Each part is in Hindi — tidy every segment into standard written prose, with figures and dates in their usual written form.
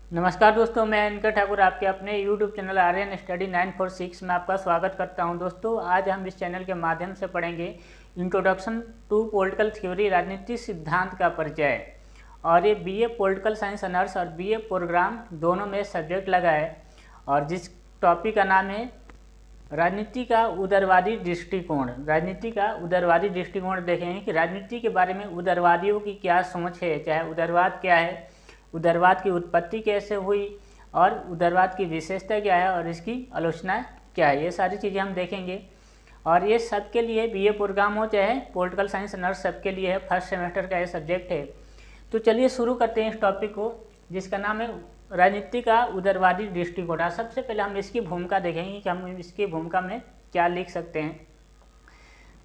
नमस्कार दोस्तों, मैं अनकर ठाकुर आपके अपने YouTube चैनल आर्यन स्टडी 946 में आपका स्वागत करता हूं। दोस्तों, आज हम इस चैनल के माध्यम से पढ़ेंगे इंट्रोडक्शन टू पॉलिटिकल थ्योरी, राजनीतिक सिद्धांत का परिचय। और ये बीए पॉलिटिकल साइंस ऑनर्स और बीए प्रोग्राम दोनों में सब्जेक्ट लगा है। और जिस टॉपिक का नाम है राजनीति का उदारवादी दृष्टिकोण। राजनीति का उदारवादी दृष्टिकोण देखेंगे कि राजनीति के बारे में उदारवादियों की क्या सोच है, चाहे उदारवाद क्या है, उदारवाद की उत्पत्ति कैसे हुई और उदारवाद की विशेषता क्या है और इसकी आलोचना क्या है। ये सारी चीज़ें हम देखेंगे। और ये सबके लिए बीए प्रोग्राम हो चाहे पॉलिटिकल साइंस ऑनर्स, सबके लिए है। फर्स्ट सेमेस्टर का ये सब्जेक्ट है। तो चलिए शुरू करते हैं इस टॉपिक को, जिसका नाम है राजनीति का उदारवादी दृष्टिकोण। सबसे पहले हम इसकी भूमिका देखेंगे कि हम इसकी भूमिका में क्या लिख सकते हैं।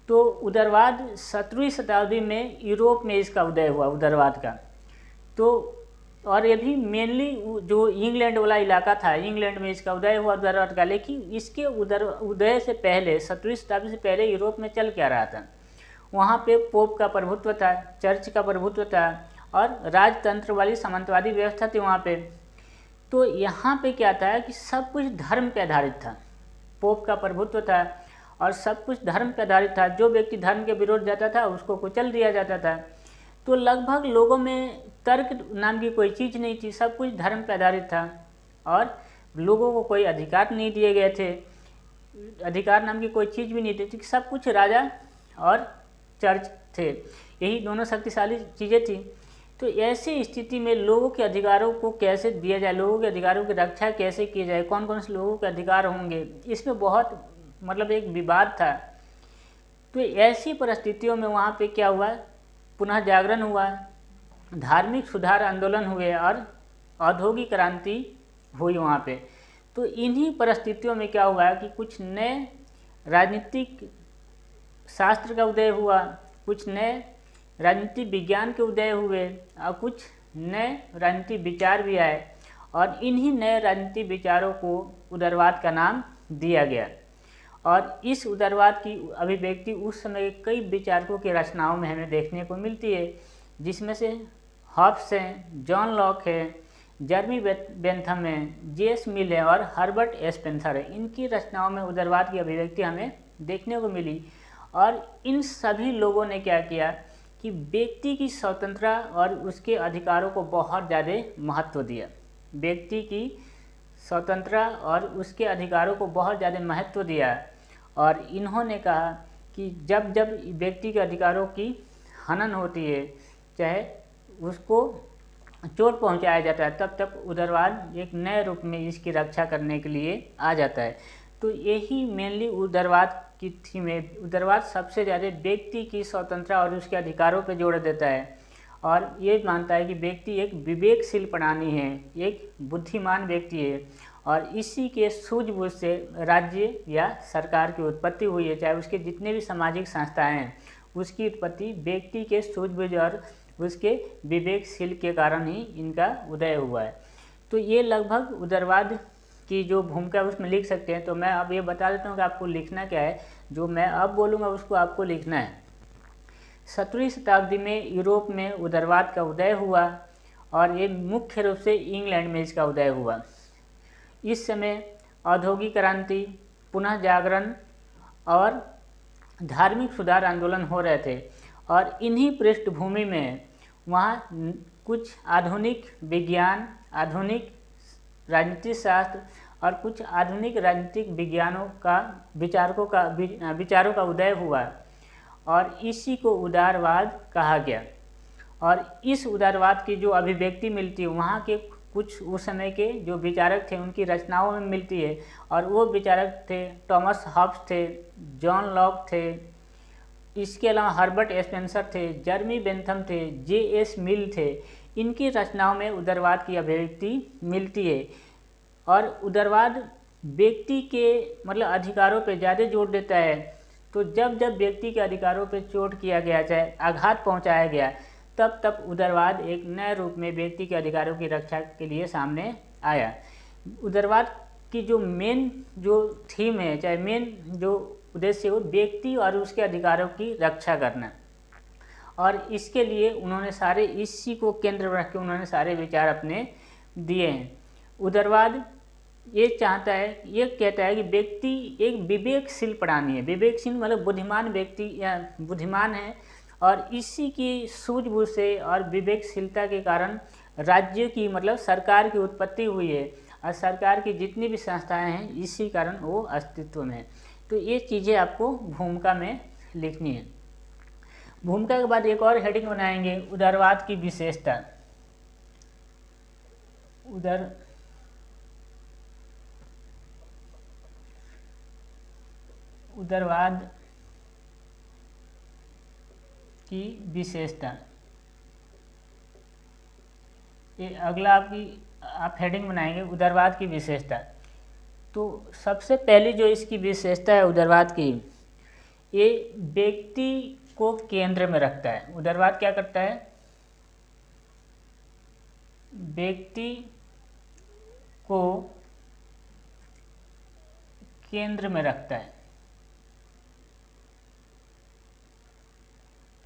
तो उदारवाद 17वीं शताब्दी में यूरोप में इसका उदय हुआ, उदारवाद का। तो और ये भी मेनली जो इंग्लैंड वाला इलाका था, इंग्लैंड में इसका उदय हुआ उदारवाद का। लेकिन इसके उदय से पहले 17वीं शताब्दी से पहले यूरोप में चल क्या रहा था, वहाँ पे पोप का प्रभुत्व था, चर्च का प्रभुत्व था और राजतंत्र वाली सामंतवादी व्यवस्था थी वहाँ पे। तो यहाँ पे क्या था कि सब कुछ धर्म पे आधारित था। पोप का प्रभुत्व था और सब कुछ धर्म पे आधारित था। जो व्यक्ति धर्म के विरोध जाता था उसको कुचल दिया जाता था। तो लगभग लोगों में तर्क नाम की कोई चीज़ नहीं थी, सब कुछ धर्म पर आधारित था और लोगों को कोई अधिकार नहीं दिए गए थे। अधिकार नाम की कोई चीज़ भी नहीं थी, सब कुछ राजा और चर्च थे, यही दोनों शक्तिशाली चीज़ें थी। तो ऐसी स्थिति में लोगों के अधिकारों को कैसे दिया जाए, लोगों के अधिकारों की रक्षा कैसे की जाए, कौन कौन से लोगों के अधिकार होंगे, इसमें बहुत एक विवाद था। तो ऐसी परिस्थितियों में वहाँ पे क्या हुआ, पुनः जागरण हुआ, धार्मिक सुधार आंदोलन हुए और औद्योगिक क्रांति हुई वहाँ पे। तो इन्हीं परिस्थितियों में क्या हुआ कि कुछ नए राजनीतिक शास्त्र का उदय हुआ, कुछ नए राजनीतिक विज्ञान के उदय हुए और कुछ नए राजनीतिक विचार भी आए। और इन्हीं नए राजनीतिक विचारों को उदारवाद का नाम दिया गया। और इस उदारवाद की अभिव्यक्ति उस समय के कई विचारकों की रचनाओं में हमें देखने को मिलती है, जिसमें से हॉब्स हैं, जॉन लॉक है, जर्मी बेंथम है, जेस मिल है और हर्बर्ट स्पेंसर है। इनकी रचनाओं में उदारवाद की अभिव्यक्ति हमें देखने को मिली। और इन सभी लोगों ने क्या किया कि व्यक्ति की स्वतंत्रता और उसके अधिकारों को बहुत ज़्यादा महत्व दिया। व्यक्ति की स्वतंत्रता और उसके अधिकारों को बहुत ज़्यादा महत्व दिया। और इन्होंने कहा कि जब जब व्यक्ति के अधिकारों की हनन होती है, चाहे उसको चोट पहुंचाया जाता है, तब तक उदारवाद एक नए रूप में इसकी रक्षा करने के लिए आ जाता है। तो यही मेनली उदारवाद की थीम है। उदारवाद सबसे ज़्यादा व्यक्ति की स्वतंत्रता और उसके अधिकारों पर जोर देता है और ये मानता है कि व्यक्ति एक विवेकशील प्राणी है, एक बुद्धिमान व्यक्ति है और इसी के सूझबूझ से राज्य या सरकार की उत्पत्ति हुई है। चाहे उसके जितने भी सामाजिक संस्थाएं हैं, उसकी उत्पत्ति व्यक्ति के सूझबूझ और उसके विवेकशील के कारण ही इनका उदय हुआ है। तो ये लगभग उदारवाद की जो भूमिका उसमें लिख सकते हैं। तो मैं अब ये बता देता हूँ कि आपको लिखना क्या है। जो मैं अब बोलूँगा उसको आपको लिखना है। 17वीं शताब्दी में यूरोप में उदारवाद का उदय हुआ और ये मुख्य रूप से इंग्लैंड में इसका उदय हुआ। इस समय औद्योगिक क्रांति, पुनः जागरण और धार्मिक सुधार आंदोलन हो रहे थे। और इन्हीं पृष्ठभूमि में वहाँ कुछ आधुनिक विज्ञान, आधुनिक राजनीतिक शास्त्र और कुछ आधुनिक राजनीतिक विज्ञानों का विचारों का उदय हुआ और इसी को उदारवाद कहा गया। और इस उदारवाद की जो अभिव्यक्ति मिलती है वहाँ के कुछ उस समय के जो विचारक थे उनकी रचनाओं में मिलती है। और वो विचारक थे थॉमस हॉब्स थे, जॉन लॉक थे, इसके अलावा हर्बर्ट स्पेंसर थे, जर्मी बेंथम थे, जेएस मिल थे। इनकी रचनाओं में उदारवाद की अभिव्यक्ति मिलती है। और उदारवाद व्यक्ति के अधिकारों पर ज़्यादा जोर देता है। तो जब जब व्यक्ति के अधिकारों पर चोट किया गया, चाहे आघात पहुंचाया गया, तब तब उदारवाद एक नए रूप में व्यक्ति के अधिकारों की रक्षा के लिए सामने आया। उदारवाद की जो मेन जो थीम है, चाहे मेन जो उद्देश्य हो, व्यक्ति और उसके अधिकारों की रक्षा करना। और इसके लिए उन्होंने सारे इसी को केंद्र में रख के उन्होंने सारे विचार अपने दिए हैं। उदारवाद ये चाहता है, ये कहता है कि व्यक्ति एक विवेकशील प्राणी है। विवेकशील मतलब बुद्धिमान व्यक्ति या बुद्धिमान है, और इसी की सूझबूझ से और विवेकशीलता के कारण राज्य की मतलब सरकार की उत्पत्ति हुई है, और सरकार की जितनी भी संस्थाएं हैं इसी कारण वो अस्तित्व में है। तो ये चीज़ें आपको भूमिका में लिखनी है। भूमिका के बाद एक और हेडिंग बनाएंगे, उदारवाद की विशेषता। उदारवाद की विशेषता, ये अगला आप हेडिंग बनाएंगे उदारवाद की विशेषता। तो सबसे पहली जो इसकी विशेषता है उदारवाद की, ये व्यक्ति को केंद्र में रखता है। उदारवाद क्या करता है, व्यक्ति को केंद्र में रखता है।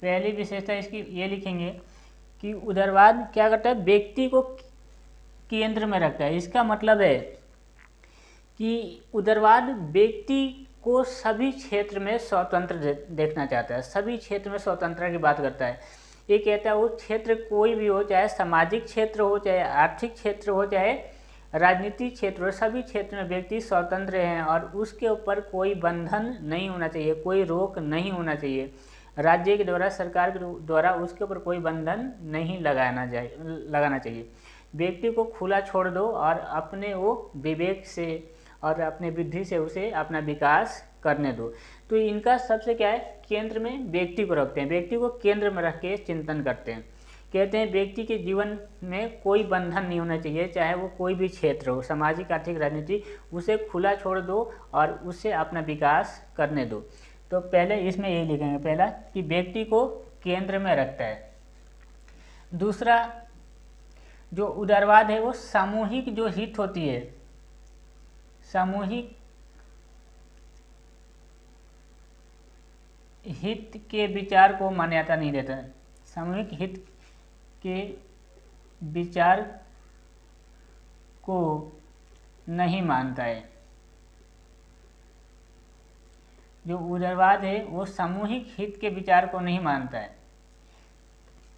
पहली विशेषता इसकी ये लिखेंगे कि उदारवाद क्या करता है, व्यक्ति को केंद्र में रखता है। इसका मतलब है कि उदारवाद व्यक्ति को सभी क्षेत्र में स्वतंत्र देखना चाहता है, सभी क्षेत्र में स्वतंत्रता की बात करता है। ये कहता है वो क्षेत्र कोई भी हो, चाहे सामाजिक क्षेत्र हो, चाहे आर्थिक क्षेत्र हो, चाहे राजनीतिक क्षेत्र हो, सभी क्षेत्र में व्यक्ति स्वतंत्र हैं और उसके ऊपर कोई बंधन नहीं होना चाहिए, कोई रोक नहीं होना चाहिए। राज्य के द्वारा, सरकार के द्वारा उसके ऊपर कोई बंधन नहीं लगाना चाहिए। व्यक्ति को खुला छोड़ दो और अपने वो विवेक से और अपने बुद्धि से उसे अपना विकास करने दो। तो इनका सबसे क्या है, केंद्र में व्यक्ति को रखते हैं, व्यक्ति को केंद्र में रख के चिंतन करते हैं। कहते हैं व्यक्ति के जीवन में कोई बंधन नहीं होना चाहिए, चाहे वो कोई भी क्षेत्र हो, सामाजिक, आर्थिक, राजनीतिक, उसे खुला छोड़ दो और उसे अपना विकास करने दो। तो पहले इसमें यही लिखेंगे, पहला कि व्यक्ति को केंद्र में रखता है। दूसरा जो उदारवाद है वो सामूहिक जो हित होती है, सामूहिक हित के विचार को मान्यता नहीं देता है, सामूहिक हित के विचार को नहीं मानता है। जो उदारवाद है वो सामूहिक हित के विचार को नहीं मानता है।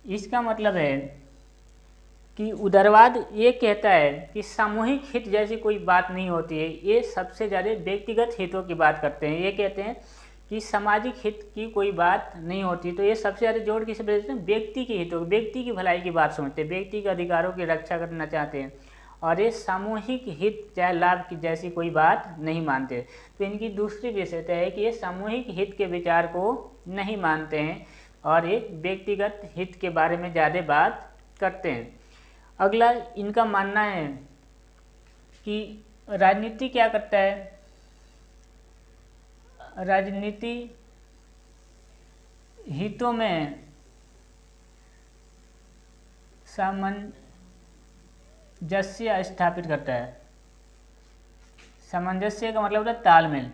इसका मतलब है कि उदारवाद ये कहता है कि सामूहिक हित जैसी कोई बात नहीं होती है, ये सबसे ज़्यादा व्यक्तिगत हितों की बात करते हैं। ये कहते हैं कि सामाजिक हित की कोई बात नहीं होती, तो ये सबसे ज़्यादा जोड़ किसे देते हैं, व्यक्ति के हितों, व्यक्ति की भलाई की बात समझते हैं, व्यक्ति के अधिकारों की रक्षा करना चाहते हैं, और ये सामूहिक हित चाहे लाभ की जैसी कोई बात नहीं मानते। तो इनकी दूसरी विशेषता है कि ये सामूहिक हित के विचार को नहीं मानते हैं और ये व्यक्तिगत हित के बारे में ज़्यादा बात करते हैं। अगला इनका मानना है कि राजनीति क्या करता है, राजनीति हितों में सामंजस्य स्थापित करता है। सामंजस्य का मतलब होता है तालमेल,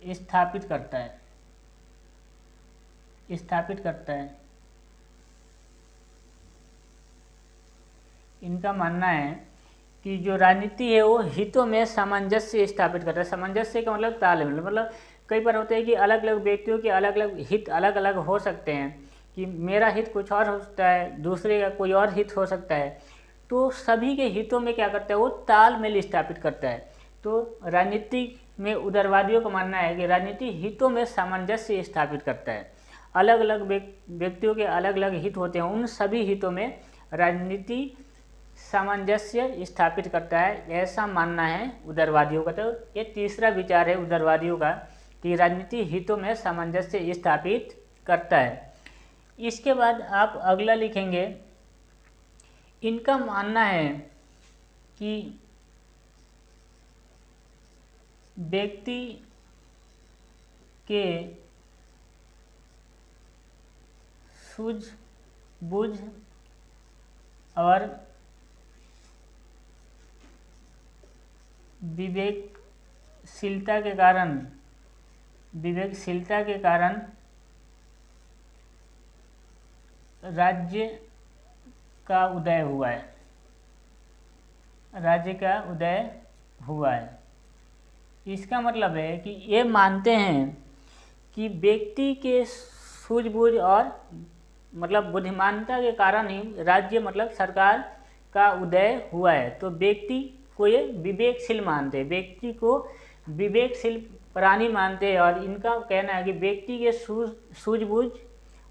स्थापित करता है, स्थापित करता है। इनका मानना है कि जो राजनीति है वो हितों में सामंजस्य स्थापित करता है। सामंजस्य का मतलब तालमेल, मतलब कई बार होता है कि अलग अलग व्यक्तियों के अलग अलग हित अलग अलग हो सकते हैं, कि मेरा हित कुछ और हो सकता है, दूसरे का कोई और हित हो सकता है, तो सभी के हितों में क्या करता है वो तालमेल स्थापित करता है। तो राजनीति में उदारवादियों का मानना है कि राजनीति हितों में सामंजस्य स्थापित करता है। अलग अलग व्यक्तियों के अलग अलग हित होते हैं, उन सभी हितों में राजनीति सामंजस्य स्थापित करता है, ऐसा मानना है उदारवादियों का। तो ये तीसरा विचार है उदारवादियों का कि राजनीति हितों में सामंजस्य स्थापित करता है। इसके बाद आप अगला लिखेंगे, इनका मानना है कि व्यक्ति के सूझबूझ और विवेकशीलता के कारण राज्य का उदय हुआ है। राज्य का उदय हुआ है। इसका मतलब है कि ये मानते हैं कि व्यक्ति के सूझबूझ और मतलब बुद्धिमानता के कारण ही राज्य मतलब सरकार का उदय हुआ है। तो व्यक्ति को ये विवेकशील मानते हैं, व्यक्ति को विवेकशील प्राणी मानते हैं, और इनका कहना है कि व्यक्ति के सूझबूझ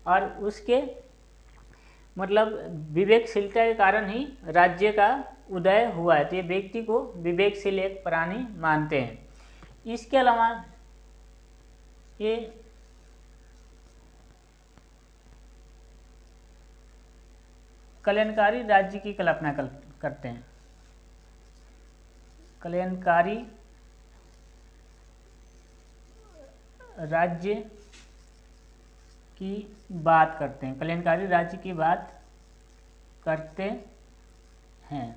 और उसके मतलब विवेकशीलता के कारण ही राज्य का उदय हुआ है। तो ये व्यक्ति को विवेकशील एक प्राणी मानते हैं। इसके अलावा ये कल्याणकारी राज्य की कल्पना करते हैं, कल्याणकारी राज्य की बात करते हैं, कल्याणकारी राज्य की बात करते हैं,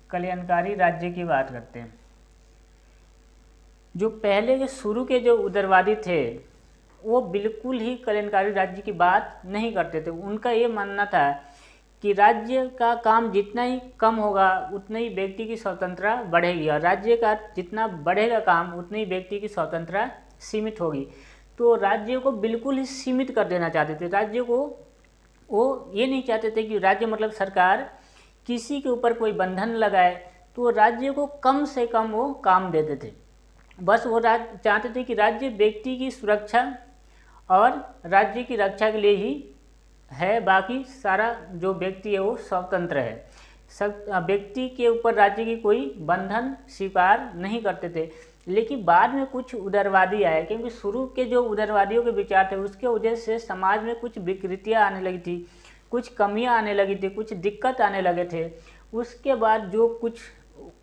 कल्याणकारी राज्य की बात करते हैं। जो पहले के शुरू के जो उदारवादी थे वो बिल्कुल ही कल्याणकारी राज्य की बात नहीं करते थे। उनका ये मानना था कि राज्य का काम जितना ही कम होगा उतना ही व्यक्ति की स्वतंत्रता बढ़ेगी, और राज्य का जितना बढ़ेगा काम उतनी ही व्यक्ति की स्वतंत्रता सीमित होगी। तो राज्य को बिल्कुल ही सीमित कर देना चाहते थे। राज्य को वो ये नहीं चाहते थे कि राज्य मतलब सरकार किसी के ऊपर कोई बंधन लगाए, तो राज्य को कम से कम वो काम देते थे। बस वो चाहते थे कि राज्य व्यक्ति की सुरक्षा और राज्य की रक्षा के लिए ही है, बाकी सारा जो व्यक्ति है वो स्वतंत्र है। सब व्यक्ति के ऊपर राज्य की कोई बंधन स्वीकार नहीं करते थे। लेकिन बाद में कुछ उदारवादी आए, क्योंकि शुरू के जो उदारवादियों के विचार थे उसके वजह से समाज में कुछ विकृतियाँ आने लगी थी, कुछ कमियाँ आने लगी थी, कुछ दिक्कत आने लगे थे। उसके बाद जो कुछ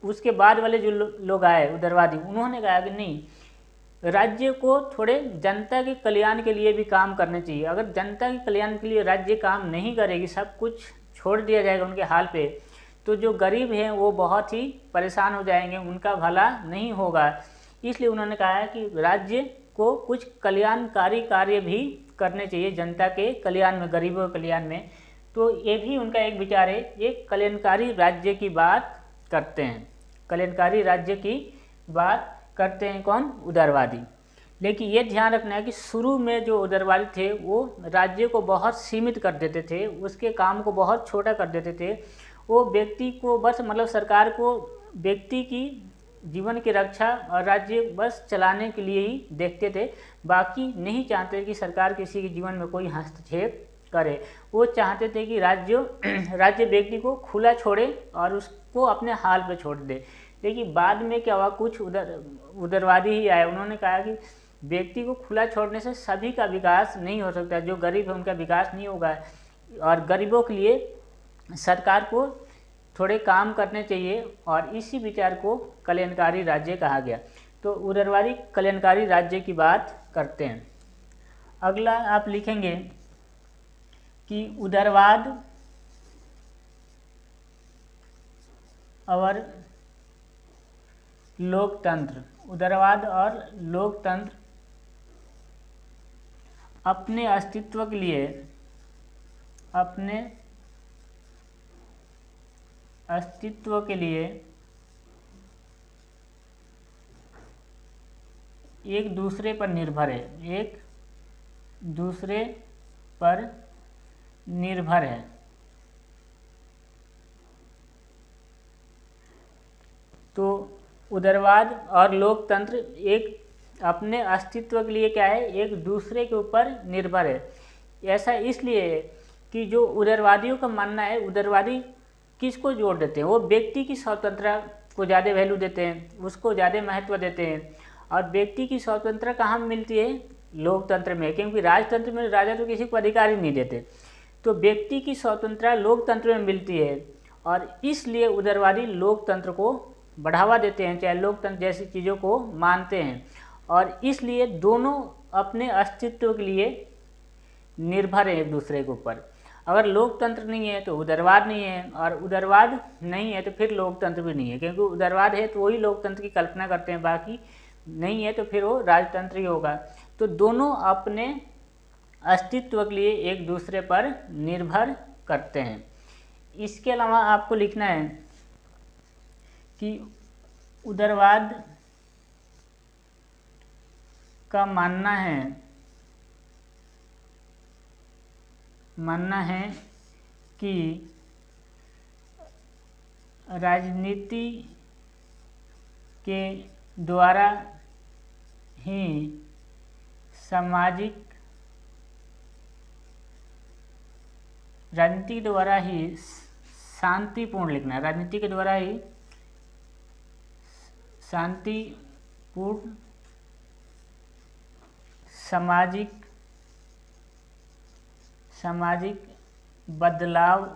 उसके बाद वाले जो लोग आए उदारवादी, उन्होंने कहा कि नहीं, राज्य को थोड़े जनता के कल्याण के लिए भी काम करने चाहिए। अगर जनता के कल्याण के लिए राज्य काम नहीं करेगी, सब कुछ छोड़ दिया जाएगा उनके हाल पे, तो जो गरीब हैं वो बहुत ही परेशान हो जाएंगे, उनका भला नहीं होगा। इसलिए उन्होंने कहा है कि राज्य को कुछ कल्याणकारी कार्य भी करने चाहिए जनता के कल्याण में, गरीबों के कल्याण में। तो ये भी उनका एक विचार है। एक कल्याणकारी राज्य की बात करते हैं, कल्याणकारी राज्य की बात करते हैं कौन? उदारवादी। लेकिन ये ध्यान रखना है कि शुरू में जो उदारवादी थे वो राज्य को बहुत सीमित कर देते थे, उसके काम को बहुत छोटा कर देते थे। वो व्यक्ति को बस मतलब सरकार को व्यक्ति की जीवन की रक्षा और राज्य बस चलाने के लिए ही देखते थे, बाकी नहीं चाहते कि सरकार किसी के जीवन में कोई हस्तक्षेप करे। वो चाहते थे कि राज्य व्यक्ति को खुला छोड़े और उसको अपने हाल पे छोड़ दे। लेकिन बाद में क्या हुआ, कुछ उदारवादी ही आए, उन्होंने कहा कि व्यक्ति को खुला छोड़ने से सभी का विकास नहीं हो सकता, जो गरीब है उनका विकास नहीं होगा, और गरीबों के लिए सरकार को थोड़े काम करने चाहिए, और इसी विचार को कल्याणकारी राज्य कहा गया। तो उदारवादी कल्याणकारी राज्य की बात करते हैं। अगला आप लिखेंगे कि उदारवाद और लोकतंत्र, उदारवाद और लोकतंत्र अपने अस्तित्व के लिए एक दूसरे पर निर्भर है, एक दूसरे पर निर्भर है। तो उदारवाद और लोकतंत्र एक अपने अस्तित्व के लिए क्या है, एक दूसरे के ऊपर निर्भर है। ऐसा इसलिए है कि जो उदारवादियों का मानना है, उदारवादी किसको जोड़ देते हैं, वो व्यक्ति की स्वतंत्रता को ज़्यादा वैल्यू देते हैं, उसको ज़्यादा महत्व देते हैं। और व्यक्ति की स्वतंत्रता कहाँ मिलती है? लोकतंत्र में, क्योंकि राजतंत्र में राजा तो किसी को अधिकार ही नहीं देते। तो व्यक्ति की स्वतंत्रता लोकतंत्र में मिलती है, और इसलिए उदारवादी लोकतंत्र को बढ़ावा देते हैं, चाहे लोकतंत्र जैसी चीज़ों को मानते हैं, और इसलिए दोनों अपने अस्तित्व के लिए निर्भर है एक दूसरे के ऊपर। अगर लोकतंत्र नहीं है तो उदारवाद नहीं है, और उदारवाद नहीं है तो फिर लोकतंत्र भी नहीं है, क्योंकि उदारवाद है तो वही लोकतंत्र की कल्पना करते हैं, बाकी नहीं है तो फिर वो राजतंत्र ही होगा। तो दोनों अपने अस्तित्व के लिए एक दूसरे पर निर्भर करते हैं। इसके अलावा आपको लिखना है कि उदारवाद का मानना है कि राजनीति के द्वारा ही राजनीति के द्वारा ही शांतिपूर्ण लिखना है, राजनीति के द्वारा ही शांतिपूर्ण सामाजिक बदलाव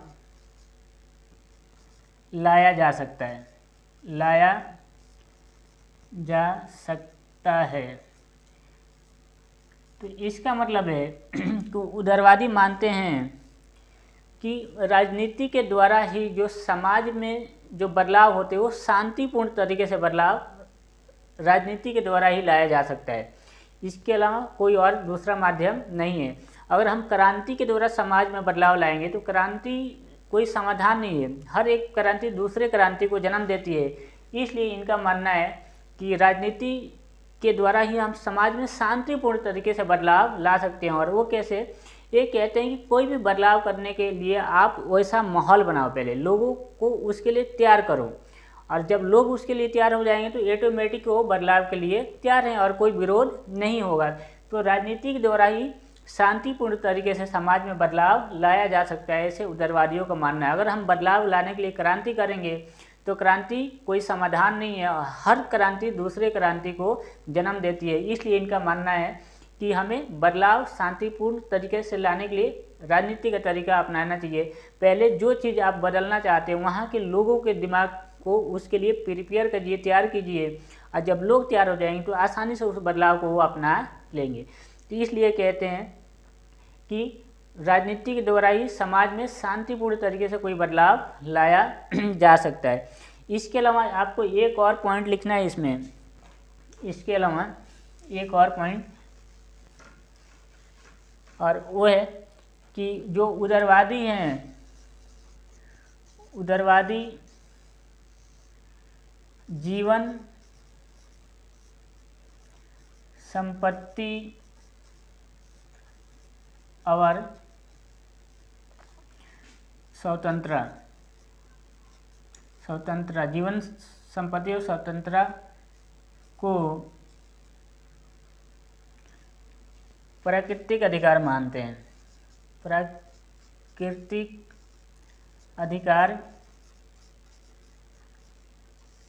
लाया जा सकता है। तो इसका मतलब है कि उदारवादी मानते हैं कि राजनीति के द्वारा ही जो समाज में जो बदलाव होते हैं वो शांतिपूर्ण तरीके से बदलाव राजनीति के द्वारा ही लाया जा सकता है। इसके अलावा कोई और दूसरा माध्यम नहीं है। अगर हम क्रांति के द्वारा समाज में बदलाव लाएंगे तो क्रांति कोई समाधान नहीं है, हर एक क्रांति दूसरे क्रांति को जन्म देती है। इसलिए इनका मानना है कि राजनीति के द्वारा ही हम समाज में शांतिपूर्ण तरीके से बदलाव ला सकते हैं। और वो कैसे? ये कहते हैं कि कोई भी बदलाव करने के लिए आप वैसा माहौल बनाओ, पहले लोगों को उसके लिए तैयार करो, और जब लोग उसके लिए तैयार हो जाएंगे तो ऑटोमेटिक वो बदलाव के लिए तैयार हैं और कोई विरोध नहीं होगा। तो राजनीति के द्वारा ही शांतिपूर्ण तरीके से समाज में बदलाव लाया जा सकता है, ऐसे उदारवादियों का मानना है। अगर हम बदलाव लाने के लिए क्रांति करेंगे तो क्रांति कोई समाधान नहीं है, हर क्रांति दूसरे क्रांति को जन्म देती है। इसलिए इनका मानना है कि हमें बदलाव शांतिपूर्ण तरीके से लाने के लिए राजनीति का तरीका अपनाना चाहिए। पहले जो चीज़ आप बदलना चाहते हैं वहाँ के लोगों के दिमाग को उसके लिए प्रिपेयर कीजिए, तैयार कीजिए, और जब लोग तैयार हो जाएंगे तो आसानी से उस बदलाव को वो अपना लेंगे। तो इसलिए कहते हैं कि राजनीति के द्वारा ही समाज में शांतिपूर्ण तरीके से कोई बदलाव लाया जा सकता है। इसके अलावा आपको एक और पॉइंट लिखना है इसमें, इसके अलावा एक और पॉइंट, और वो है कि जो उदारवादी हैं, उदारवादी जीवन, संपत्ति और स्वतंत्रता, जीवन, संपत्ति और स्वतंत्रता को प्राकृतिक अधिकार मानते हैं, प्राकृतिक अधिकार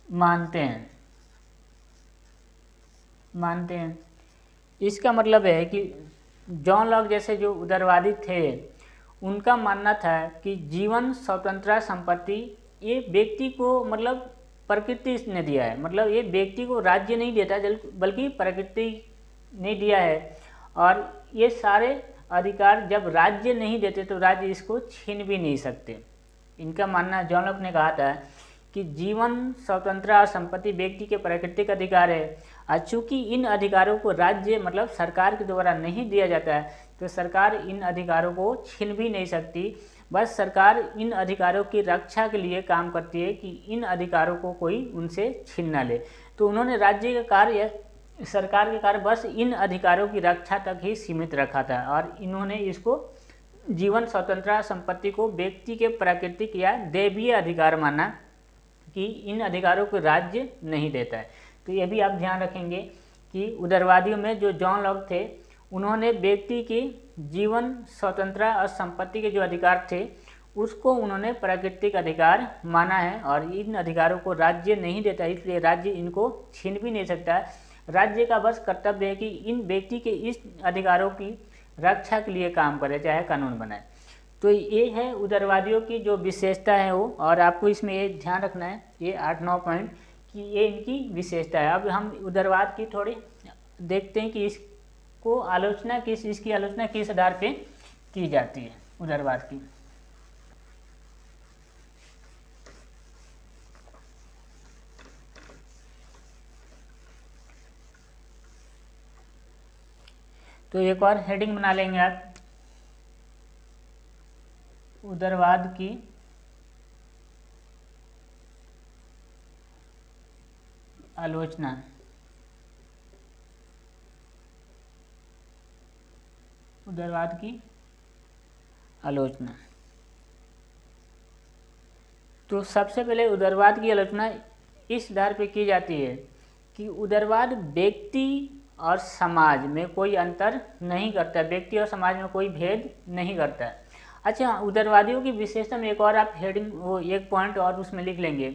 मानते हैं। इसका मतलब है कि जॉन लॉक जैसे जो उदारवादी थे उनका मानना था कि जीवन, स्वतंत्रता, संपत्ति ये व्यक्ति को मतलब प्रकृति ने दिया है, मतलब ये व्यक्ति को राज्य नहीं देता बल्कि प्रकृति ने दिया है। और ये सारे अधिकार जब राज्य नहीं देते तो राज्य इसको छीन भी नहीं सकते। इनका मानना, जॉन लॉक ने कहा था कि जीवन, स्वतंत्रता और संपत्ति व्यक्ति के प्राकृतिक अधिकार है, और चूँकि इन अधिकारों को राज्य मतलब सरकार के द्वारा नहीं दिया जाता है तो सरकार इन अधिकारों को छीन भी नहीं सकती। बस सरकार इन अधिकारों की रक्षा के लिए काम करती है कि इन अधिकारों को कोई उनसे छीन ना ले। तो उन्होंने राज्य का कार्य, सरकार के कार्य बस इन अधिकारों की रक्षा तक ही सीमित रखा था, और इन्होंने इसको जीवन, स्वतंत्रता, संपत्ति को व्यक्ति के प्राकृतिक या दैवीय अधिकार माना कि इन अधिकारों को राज्य नहीं देता है। तो ये भी आप ध्यान रखेंगे कि उदारवादियों में जो जॉन लॉक थे उन्होंने व्यक्ति की जीवन, स्वतंत्रता और संपत्ति के जो अधिकार थे उसको उन्होंने प्राकृतिक अधिकार माना है, और इन अधिकारों को राज्य नहीं देता, इसलिए राज्य इनको छीन भी नहीं सकता। राज्य का बस कर्तव्य है कि इन व्यक्ति के इस अधिकारों की रक्षा के लिए काम करे, चाहे कानून बनाए। तो ये है उदारवादियों की जो विशेषता है वो, और आपको इसमें ये ध्यान रखना है, ये 8-9 पॉइंट कि ये इनकी विशेषता है। अब हम उदारवाद की थोड़ी देखते हैं कि इसको आलोचना इसकी आलोचना किस आधार पे की जाती है उदारवाद की। तो एक और हेडिंग बना लेंगे आप, उदारवाद की आलोचना। उदारवाद की आलोचना। तो सबसे पहले उदारवाद की आलोचना इस आधार पर की जाती है कि उदारवाद व्यक्ति और समाज में कोई अंतर नहीं करता, व्यक्ति और समाज में कोई भेद नहीं करता। अच्छा, उदारवादियों की विशेषता में एक और आप हेडिंग वो एक पॉइंट और उसमें लिख लेंगे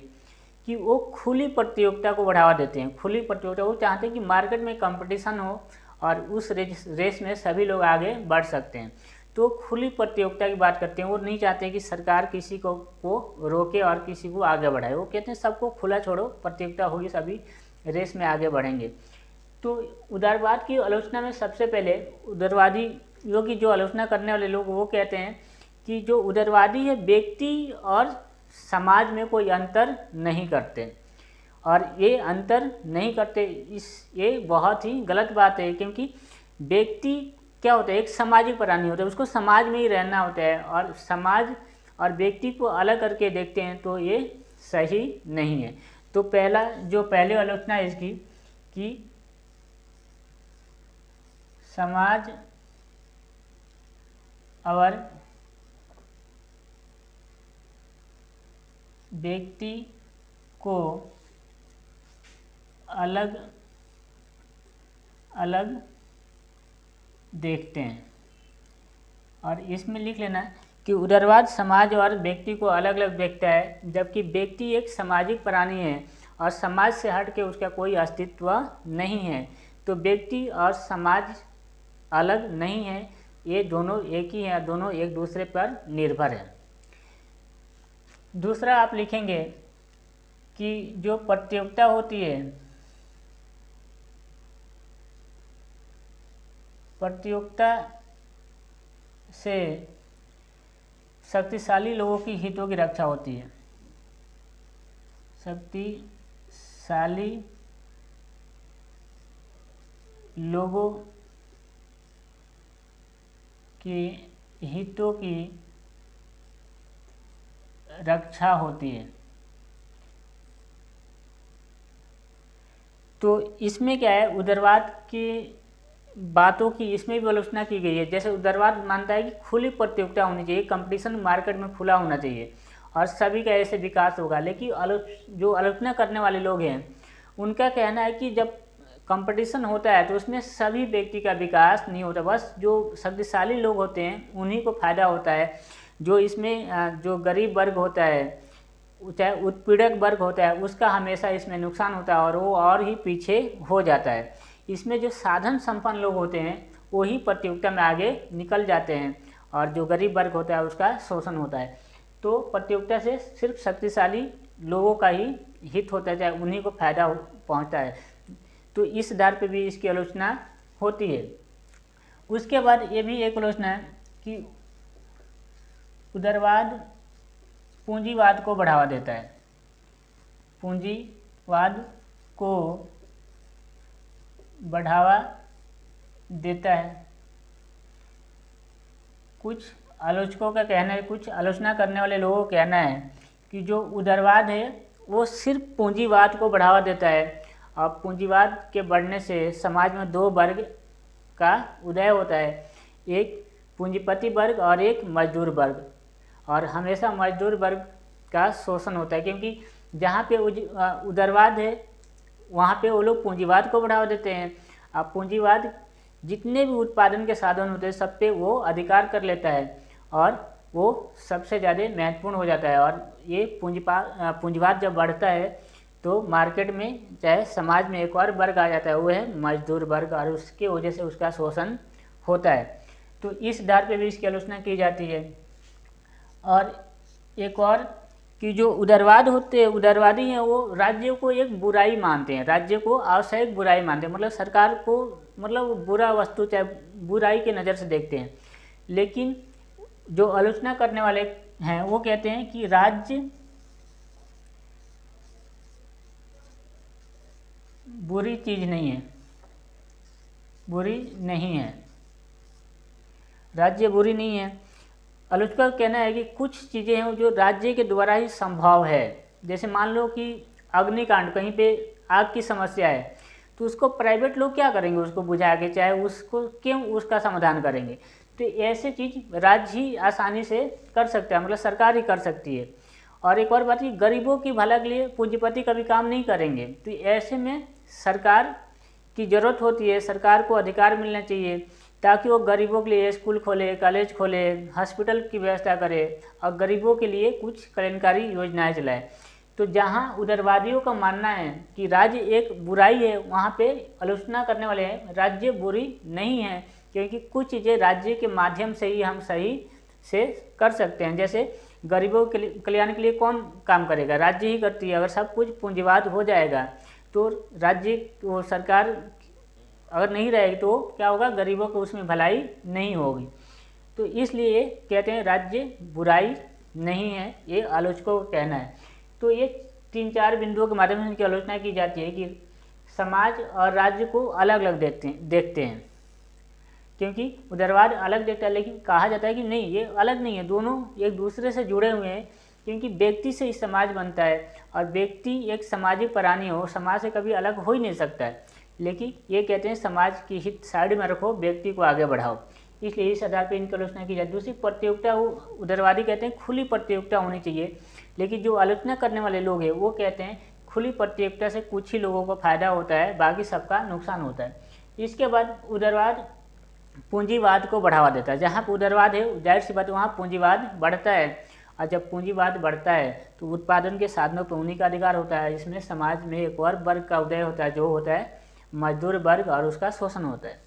कि वो खुली प्रतियोगिता को बढ़ावा देते हैं। खुली प्रतियोगिता, वो चाहते हैं कि मार्केट में कंपटीशन हो और उस रेस में सभी लोग आगे बढ़ सकते हैं। तो खुली प्रतियोगिता की बात करते हैं। वो नहीं चाहते कि सरकार किसी को रोके और किसी को आगे बढ़ाए। वो कहते हैं सबको खुला छोड़ो, प्रतियोगिता होगी, सभी रेस में आगे बढ़ेंगे। तो उदारवाद की आलोचना में सबसे पहले उदारवादियों की जो आलोचना करने वाले लोग वो कहते हैं कि जो उदारवादी है व्यक्ति और समाज में कोई अंतर नहीं करते, और ये अंतर नहीं करते ये बहुत ही गलत बात है, क्योंकि व्यक्ति क्या होता है, एक सामाजिक प्राणी होता है, उसको समाज में ही रहना होता है, और समाज और व्यक्ति को अलग करके देखते हैं तो ये सही नहीं है। तो पहले आलोचना है इसकी कि समाज और व्यक्ति को अलग अलग देखते हैं। और इसमें लिख लेना कि उदारवाद समाज और व्यक्ति को अलग अलग देखता है, जबकि व्यक्ति एक सामाजिक प्राणी है और समाज से हट के उसका कोई अस्तित्व नहीं है। तो व्यक्ति और समाज अलग नहीं है, ये दोनों एक ही हैं, दोनों एक दूसरे पर निर्भर हैं। दूसरा आप लिखेंगे कि जो प्रतियोगिता होती है, प्रतियोगिता से शक्तिशाली लोगों की हितों की रक्षा होती है। शक्तिशाली लोगों के हितों की रक्षा होती है। तो इसमें क्या है, उदारवाद की बातों की इसमें भी आलोचना की गई है। जैसे उदारवाद मानता है कि खुली प्रतियोगिता होनी चाहिए, कंपटीशन मार्केट में खुला होना चाहिए और सभी का ऐसे विकास होगा। लेकिन जो आलोचना करने वाले लोग हैं उनका कहना है कि जब कंपटीशन होता है तो उसमें सभी व्यक्ति का विकास नहीं होता, बस जो शक्तिशाली लोग होते हैं उन्हीं को फायदा होता है। जो इसमें जो गरीब वर्ग होता है, चाहे उत्पीड़क वर्ग होता है, उसका हमेशा इसमें नुकसान होता है और वो और ही पीछे हो जाता है। इसमें जो साधन संपन्न लोग होते हैं वही प्रतियोगिता में आगे निकल जाते हैं और जो गरीब वर्ग होता है उसका शोषण होता है। तो प्रतियोगिता से सिर्फ शक्तिशाली लोगों का ही हित होता है, चाहे उन्हीं को फायदा पहुंचता है। तो इस आधार पे भी इसकी आलोचना होती है। उसके बाद ये भी एक आलोचना है कि उदारवाद पूंजीवाद को बढ़ावा देता है। पूंजीवाद को बढ़ावा देता है। कुछ आलोचकों का कहना है, कुछ आलोचना करने वाले लोगों का कहना है कि जो उदारवाद है वो सिर्फ पूंजीवाद को बढ़ावा देता है और पूंजीवाद के बढ़ने से समाज में दो वर्ग का उदय होता है, एक पूंजीपति वर्ग और एक मजदूर वर्ग, और हमेशा मजदूर वर्ग का शोषण होता है। क्योंकि जहाँ पे उदारवाद है वहाँ पे वो लोग पूंजीवाद को बढ़ावा देते हैं। अब पूंजीवाद जितने भी उत्पादन के साधन होते हैं सब पे वो अधिकार कर लेता है और वो सबसे ज़्यादा महत्वपूर्ण हो जाता है। और ये पूंजीवाद जब बढ़ता है तो मार्केट में चाहे समाज में एक और वर्ग आ जाता है, वो है मजदूर वर्ग, और उसके वजह से उसका शोषण होता है। तो इस आधार पे भी इसकी आलोचना की जाती है। और एक और कि जो उदारवादी हैं वो राज्य को एक बुराई मानते हैं, राज्य को आवश्यक बुराई मानते हैं, मतलब सरकार को मतलब बुरा वस्तु चाहे बुराई के नज़र से देखते हैं। लेकिन जो आलोचना करने वाले हैं वो कहते हैं कि राज्य बुरी चीज़ नहीं है, बुरी नहीं है, राज्य बुरी नहीं है। आलोचकों का कहना है कि कुछ चीज़ें हैं जो राज्य के द्वारा ही संभव है। जैसे मान लो कि अग्निकांड, कहीं पे आग की समस्या है तो उसको प्राइवेट लोग क्या करेंगे, उसको बुझा के, चाहे उसको क्यों उसका समाधान करेंगे। तो ऐसी चीज़ राज्य ही आसानी से कर सकता है, मतलब सरकार ही कर सकती है। और एक और बात कि गरीबों की भला के लिए पूंजीपति कभी काम नहीं करेंगे, तो ऐसे में सरकार की ज़रूरत होती है, सरकार को अधिकार मिलना चाहिए ताकि वो गरीबों के लिए स्कूल खोले, कॉलेज खोले, हॉस्पिटल की व्यवस्था करे और गरीबों के लिए कुछ कल्याणकारी योजनाएं चलाए। तो जहां उदारवादियों का मानना है कि राज्य एक बुराई है, वहां पे आलोचना करने वाले हैं राज्य बुरी नहीं है, क्योंकि कुछ चीज़ें राज्य के माध्यम से ही हम सही से कर सकते हैं। जैसे गरीबों के कल्याण के लिए कौन काम करेगा, राज्य ही करती है। अगर सब कुछ पूंजीवाद हो जाएगा तो राज्य तो सरकार अगर नहीं रहेगी तो क्या होगा, गरीबों को उसमें भलाई नहीं होगी। तो इसलिए कहते हैं राज्य बुराई नहीं है, ये आलोचकों का कहना है। तो ये 3-4 बिंदुओं के माध्यम से इनकी आलोचना की जाती है कि समाज और राज्य को अलग अलग देखते हैं, क्योंकि उदारवाद अलग देखता है, लेकिन कहा जाता है कि नहीं, ये अलग नहीं है, दोनों एक दूसरे से जुड़े हुए हैं, क्योंकि व्यक्ति से ही समाज बनता है और व्यक्ति एक सामाजिक प्राणी हो, समाज से कभी अलग हो ही नहीं सकता है। लेकिन ये कहते हैं समाज की हित साइड में रखो, व्यक्ति को आगे बढ़ाओ, इसलिए इस आधार पर इनकी आलोचना की जाती है। दूसरी प्रतियोगिता, वो उदारवादी कहते हैं खुली प्रतियोगिता होनी चाहिए, लेकिन जो आलोचना करने वाले लोग हैं वो कहते हैं खुली प्रतियोगिता से कुछ ही लोगों को फायदा होता है, बाकी सबका नुकसान होता है। इसके बाद उदारवाद पूंजीवाद को बढ़ावा देता है। जहाँ पर उदारवाद है, जाहिर सी बात, वहाँ पूंजीवाद बढ़ता है, और जब पूंजीवाद बढ़ता है तो उत्पादन के साधनों पर उन्हीं का अधिकार होता है। इसमें समाज में एक और वर्ग का उदय होता है, जो होता है मजदूर वर्ग, और उसका शोषण होता है।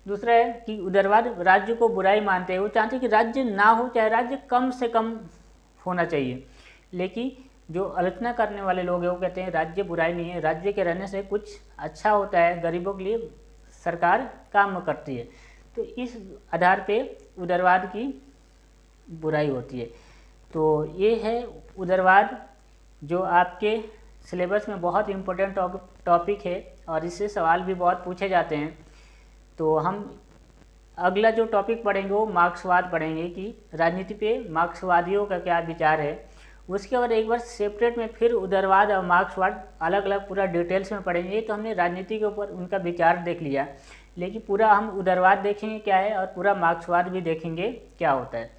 दूसरा है कि उदारवाद राज्य को बुराई मानते हैं, वो चाहते हैं कि राज्य ना हो, चाहे राज्य कम से कम होना चाहिए। लेकिन जो आलोचना करने वाले लोग हैं वो कहते हैं राज्य बुराई नहीं है, राज्य के रहने से कुछ अच्छा होता है, गरीबों के लिए सरकार काम करती है। तो इस आधार पे उदारवाद की बुराई होती है। तो ये है उदारवाद, जो आपके सिलेबस में बहुत इम्पोर्टेंट टॉपिक है और इससे सवाल भी बहुत पूछे जाते हैं। तो हम अगला जो टॉपिक पढ़ेंगे वो मार्क्सवाद पढ़ेंगे कि राजनीति पे मार्क्सवादियों का क्या विचार है। उसके बाद एक बार सेपरेट में फिर उदारवाद और मार्क्सवाद अलग अलग पूरा डिटेल्स में पढ़ेंगे। तो हमने राजनीति के ऊपर उनका विचार देख लिया, लेकिन पूरा हम उदारवाद देखेंगे क्या है और पूरा मार्क्सवाद भी देखेंगे क्या होता है।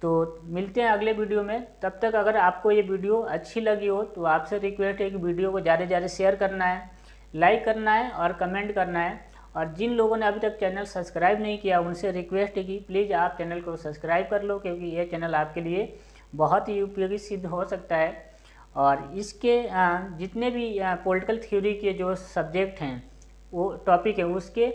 तो मिलते हैं अगले वीडियो में। तब तक अगर आपको ये वीडियो अच्छी लगी हो तो आपसे रिक्वेस्ट है कि वीडियो को ज़्यादा से ज़्यादा शेयर करना है, लाइक करना है और कमेंट करना है। और जिन लोगों ने अभी तक चैनल सब्सक्राइब नहीं किया उनसे रिक्वेस्ट है कि प्लीज़ आप चैनल को सब्सक्राइब कर लो, क्योंकि ये चैनल आपके लिए बहुत ही उपयोगी सिद्ध हो सकता है। और इसके जितने भी पॉलिटिकल थ्योरी के जो सब्जेक्ट हैं, वो टॉपिक है उसके,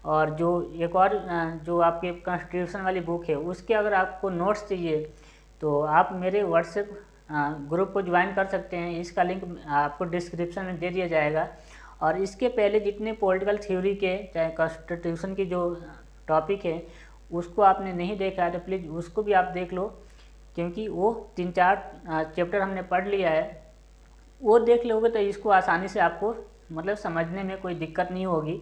और जो एक और जो आपके कॉन्स्टिट्यूशन वाली बुक है उसके अगर आपको नोट्स चाहिए तो आप मेरे व्हाट्सएप ग्रुप को ज्वाइन कर सकते हैं। इसका लिंक आपको डिस्क्रिप्शन में दे दिया जाएगा। और इसके पहले जितने पॉलिटिकल थ्योरी के, चाहे कॉन्स्टिट्यूशन की जो टॉपिक है, उसको आपने नहीं देखा है तो प्लीज़ उसको भी आप देख लो, क्योंकि वो 3-4 चैप्टर हमने पढ़ लिया है। वो देख लोगे तो इसको आसानी से आपको मतलब समझने में कोई दिक्कत नहीं होगी।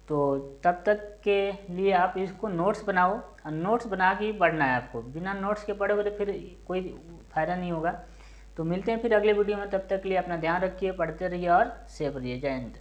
तो तब तक के लिए आप इसको नोट्स बनाओ, और नोट्स बना के ही पढ़ना है आपको। बिना नोट्स के पढ़ोगे तो फिर कोई फ़ायदा नहीं होगा। तो मिलते हैं फिर अगले वीडियो में, तब तक के लिए अपना ध्यान रखिए, पढ़ते रहिए और सेफ रहिए। जय हिंद।